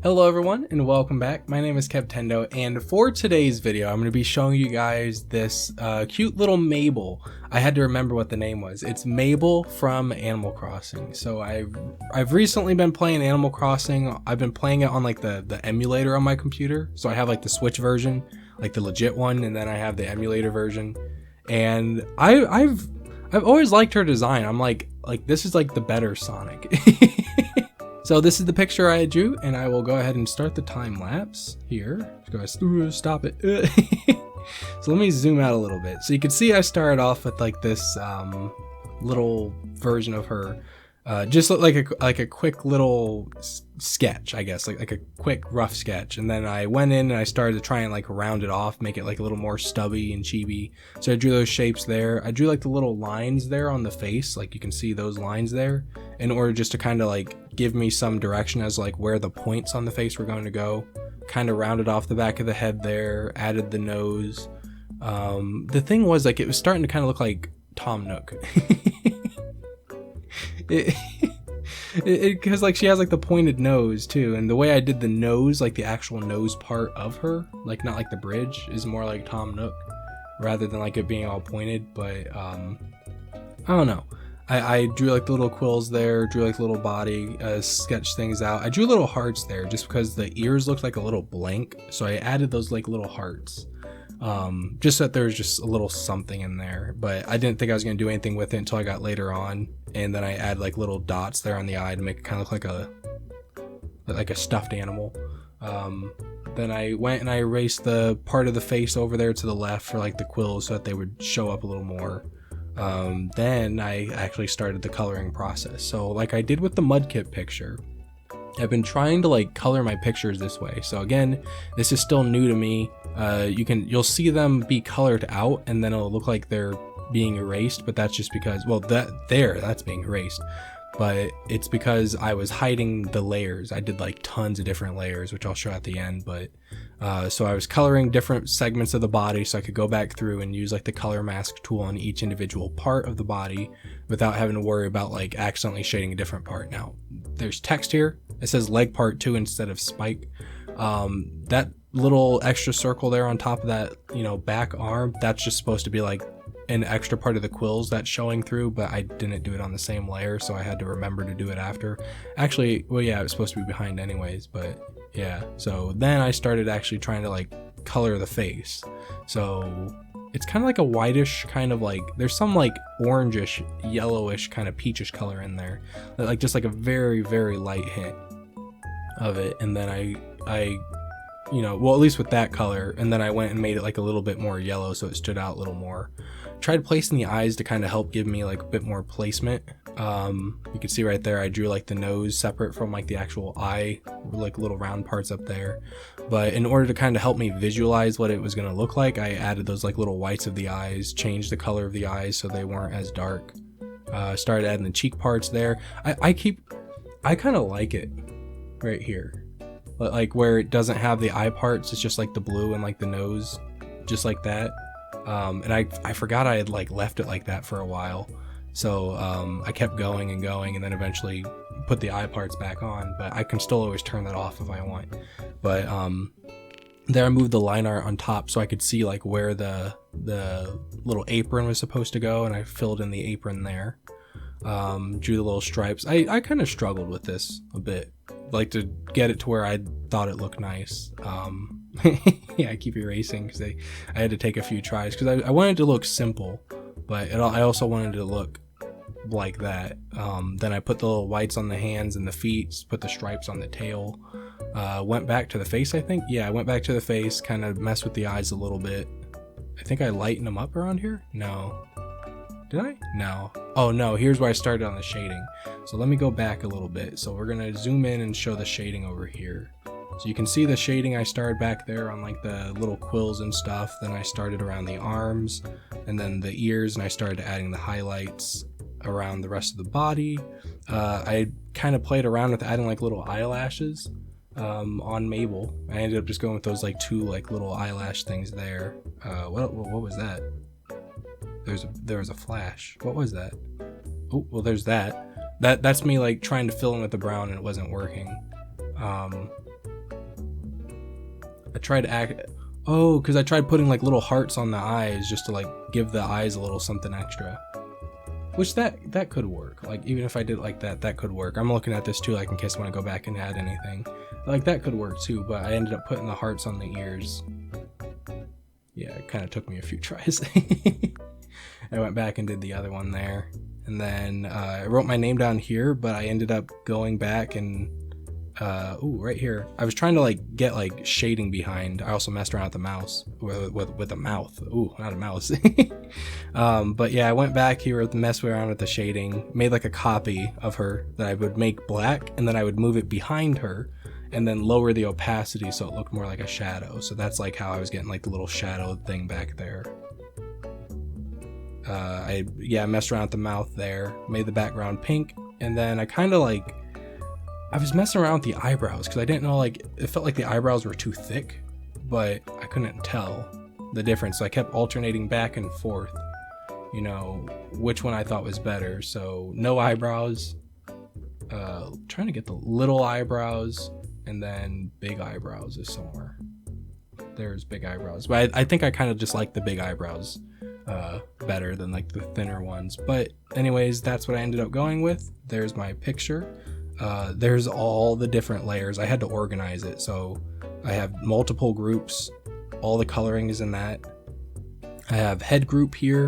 Hello everyone and welcome back. My name is Kevtendo, and for today's video I'm going to be showing you guys this cute little Mable. I had to remember what the name was. It's Mable from Animal Crossing. So I've recently been playing Animal Crossing. I've been playing it on like the emulator on my computer. So I have like the Switch version, like the legit one, and then I have the emulator version. And I've always liked her design. I'm like this is like the better Sonic. So this is the picture I drew, and I will go ahead and start the time lapse here. Stop it. So let me zoom out a little bit. So you can see I started off with like this little version of her, just like a quick little sketch, I guess, like a quick rough sketch. And then I went in and I started to try and like round it off, make it like a little more stubby and chibi. So I drew those shapes there. I drew like the little lines there on the face, like you can see those lines there, in order just to kind of like give me some direction as like where the points on the face were going to go. Kind of rounded off the back of the head there, added the nose. The thing was, like, it was starting to kind of look like Tom Nook. Because like she has like the pointed nose too, and the way I did the nose, like the actual nose part of her, like not like the bridge, is more like Tom Nook rather than like it being all pointed. But I don't know. I drew like the little quills there, drew like little body, sketched things out. I drew little hearts there just because the ears looked like a little blank, so I added those like little hearts. Just that there's just a little something in there, but I didn't think I was going to do anything with it until I got later on. And then I add like little dots there on the eye to make it kind of look like a stuffed animal. Then I went and I erased the part of the face over there to the left for like the quills so that they would show up a little more. Then I actually started the coloring process. So like I did with the Mudkip picture, I've been trying to like color my pictures this way. So again, this is still new to me. You'll see them be colored out and then it'll look like they're being erased, but that's just because, well, that's being erased, but it's because I was hiding the layers. I did like tons of different layers, which I'll show at the end. But so I was coloring different segments of the body so I could go back through and use like the color mask tool on each individual part of the body without having to worry about like accidentally shading a different part. Now there's text here. It says leg part 2 instead of spike. That little extra circle there on top of that, back arm, that's just supposed to be like an extra part of the quills that's showing through, but I didn't do it on the same layer, so I had to remember to do it after. Actually, well, yeah, it was supposed to be behind anyways, but yeah. So then I started actually trying to like color the face. So it's kind of like a whitish kind of like, there's some like orangish, yellowish kind of peachish color in there, like just like a very, very light hint of it. And then I well, at least with that color, and then I went and made it like a little bit more yellow so it stood out a little more. Tried placing the eyes to kind of help give me like a bit more placement. You can see right there I drew like the nose separate from like the actual eye, like little round parts up there. But in order to kind of help me visualize what it was going to look like, I added those like little whites of the eyes, changed the color of the eyes so they weren't as dark. Started adding the cheek parts there. I kind of like it right here, like where it doesn't have the eye parts, it's just like the blue and like the nose, just like that. And I forgot I had like left it like that for a while, so I kept going and going, and then eventually put the eye parts back on, but I can still always turn that off if I want. But there I moved the line art on top so I could see like where the little apron was supposed to go, and I filled in the apron there. Drew the little stripes. I kind of struggled with this a bit, like to get it to where I thought it looked nice. Yeah, I keep erasing because I had to take a few tries because I wanted it to look simple, but I also wanted it to look like that. Then I put the little whites on the hands and the feet, put the stripes on the tail. Went back to the face, I think. Yeah, I went back to the face, kind of messed with the eyes a little bit. I think I lightened them up around here. No. Did I? No. Oh no, here's where I started on the shading. So let me go back a little bit. So we're gonna zoom in and show the shading over here. So you can see the shading I started back there on like the little quills and stuff. Then I started around the arms and then the ears, and I started adding the highlights around the rest of the body. I kind of played around with adding like little eyelashes on Mable. I ended up just going with those like 2 like little eyelash things there. What was that? There was a flash. What was that? Oh, well, there's that. That's me like trying to fill in with the brown and it wasn't working. I tried because I tried putting like little hearts on the eyes just to like give the eyes a little something extra. Which that could work. Like even if I did like that could work. I'm looking at this too, like in case I want to go back and add anything. Like that could work too, but I ended up putting the hearts on the ears. Yeah, it kind of took me a few tries. I went back and did the other one there. And then I wrote my name down here, but I ended up going back and right here. I was trying to like get like shading behind. I also messed around with the mouse with a mouth. Ooh, not a mouse. But yeah, I went back here with mess around with the shading, made like a copy of her that I would make black, and then I would move it behind her and then lower the opacity so it looked more like a shadow. So that's like how I was getting like the little shadow thing back there. I messed around with the mouth there, made the background pink, and then I was messing around with the eyebrows because I didn't know, like, it felt like the eyebrows were too thick, but I couldn't tell the difference. So I kept alternating back and forth, you know, which one I thought was better. So no eyebrows, trying to get the little eyebrows, and then big eyebrows is somewhere. There's big eyebrows, but I think I kind of just like the big eyebrows better than like the thinner ones. But anyways, that's what I ended up going with. There's my picture. There's all the different layers. I had to organize it, so I have multiple groups. All the coloring is in that. I have head group here,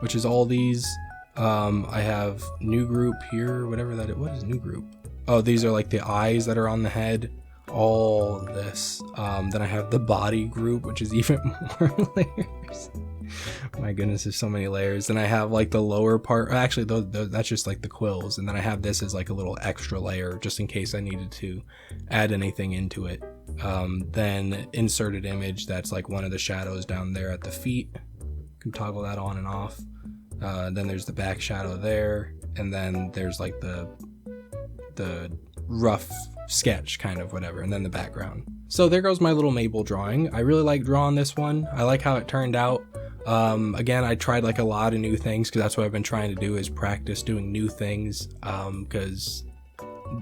which is all these. I have new group here, whatever that is. What is new group? Oh, these are like the eyes that are on the head. All this. Then I have the body group, which is even more layers. My goodness, there's so many layers. Then I have like the lower part. Actually, that's just like the quills. And then I have this as like a little extra layer just in case I needed to add anything into it. Then inserted image, that's like one of the shadows down there at the feet. You can toggle that on and off. Then there's the back shadow there. And then there's like the rough sketch kind of whatever, and then the background. So there goes my little Mable drawing. I really like drawing this one. I like how it turned out. Again, I tried like a lot of new things because that's what I've been trying to do, is practice doing new things, because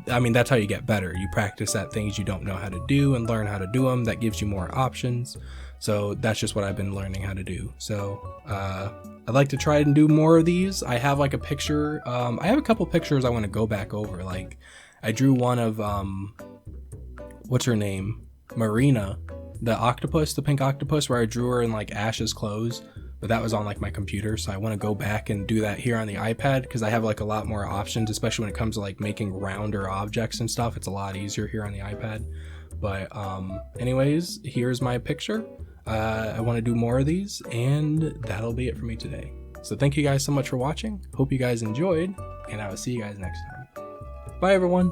I mean that's how you get better. You practice at things you don't know how to do and learn how to do them. That gives you more options. So that's just what I've been learning how to do. So I'd like to try and do more of these. I have like a picture. I have a couple pictures I want to go back over. Like I drew one of what's her name, Marina, the octopus, the pink octopus, where I drew her in like Ash's clothes, but that was on like my computer. So I want to go back and do that here on the iPad because I have like a lot more options, especially when it comes to like making rounder objects and stuff. It's a lot easier here on the iPad. But anyways, here's my picture. I want to do more of these, and that'll be it for me today. So thank you guys so much for watching. Hope you guys enjoyed, and I will see you guys next time. Bye everyone.